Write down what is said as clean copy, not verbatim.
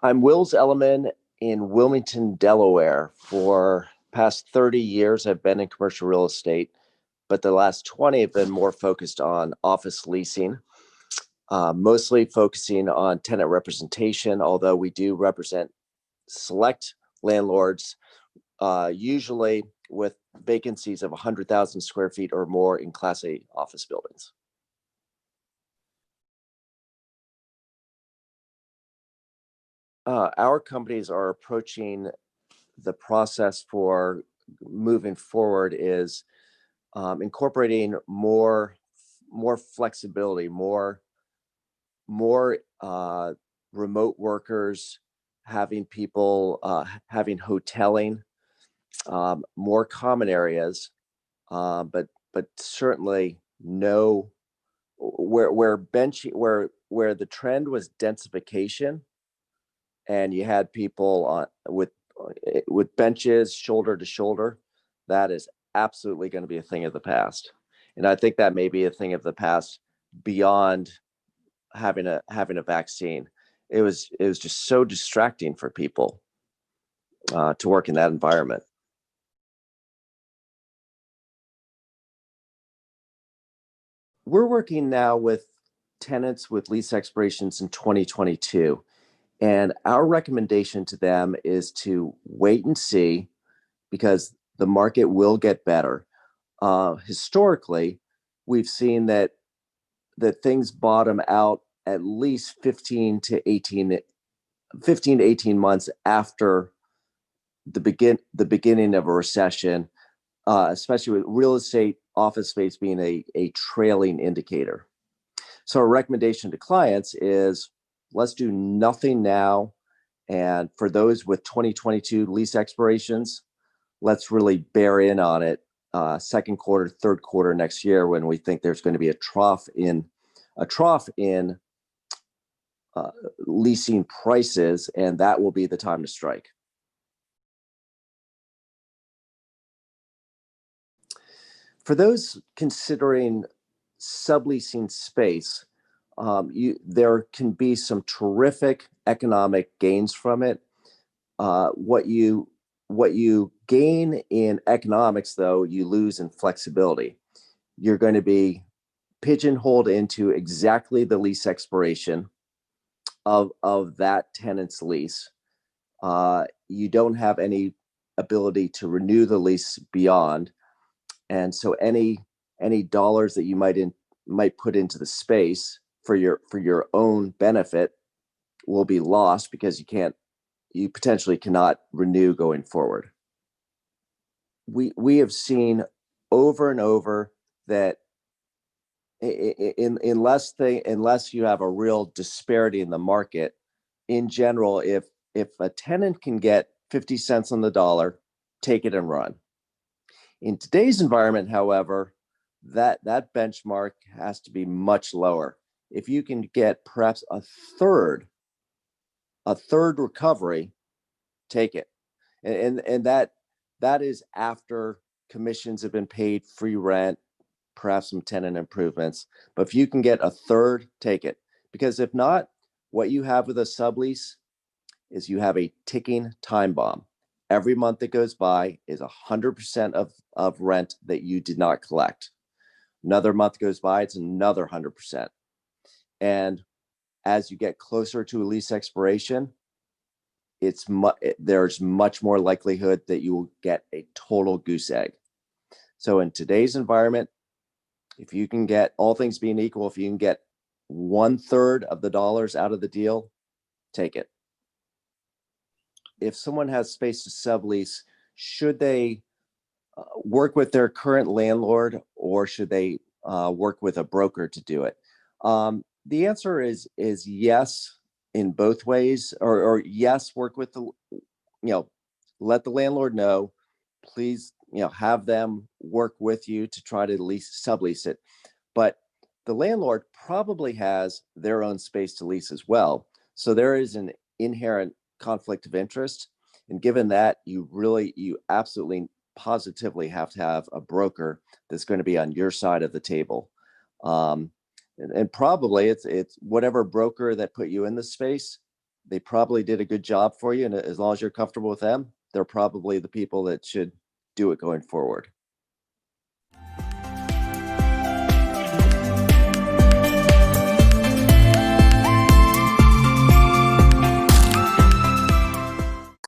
I'm Wills Elliman in Wilmington, Delaware. For past 30 years, I've been in commercial real estate, but the last 20 have been more focused on office leasing, mostly focusing on tenant representation, although we do represent select landlords, usually with vacancies of 100,000 square feet or more in Class A office buildings. Our companies are approaching the process for moving forward is incorporating more flexibility, more remote workers, having people having hoteling, more common areas, but certainly no where the trend was densification, and you had people on with benches shoulder to shoulder. That is absolutely going to be a thing of the past, and I think that may be a thing of the past beyond having a vaccine. It was just so distracting for people to work in that environment. We're working now with tenants with lease expirations in 2022. And our recommendation to them is to wait and see, because the market will get better. Historically, we've seen that things bottom out at least 15 to 18 months after the beginning of a recession, especially with real estate office space being a trailing indicator. So our recommendation to clients is, let's do nothing now. And for those with 2022 lease expirations, let's really bear in on it second quarter, third quarter next year, when we think there's going to be a trough in leasing prices, and that will be the time to strike. For those considering subleasing space, there can be some terrific economic gains from it. What you gain in economics, though, you lose in flexibility. You're going to be pigeonholed into exactly the lease expiration of that tenant's lease. You don't have any ability to renew the lease beyond, and so any dollars that you might put into the space for your own benefit will be lost, because you potentially cannot renew going forward. We have seen over and over that unless you have a real disparity in the market, in general, if a tenant can get 50 cents on the dollar, take it and run. In today's environment, however, that benchmark has to be much lower. If you can get perhaps a third recovery, take it. And that is after commissions have been paid, free rent, perhaps some tenant improvements. But if you can get a third, take it. Because if not, what you have with a sublease is you have a ticking time bomb. Every month that goes by is 100% of rent that you did not collect. Another month goes by, it's another 100%. And as you get closer to a lease expiration, there's much more likelihood that you will get a total goose egg. So in today's environment, if you can get, all things being equal, if you can get 1/3 of the dollars out of the deal, take it. If someone has space to sublease, should they work with their current landlord, or should they work with a broker to do it? The answer is yes in both ways, or yes, work with let the landlord know, please, have them work with you to try to sublease it. But the landlord probably has their own space to lease as well. So there is an inherent conflict of interest. And given that, you absolutely positively have to have a broker that's going to be on your side of the table. And probably it's whatever broker that put you in the space, they probably did a good job for you. And as long as you're comfortable with them, they're probably the people that should do it going forward.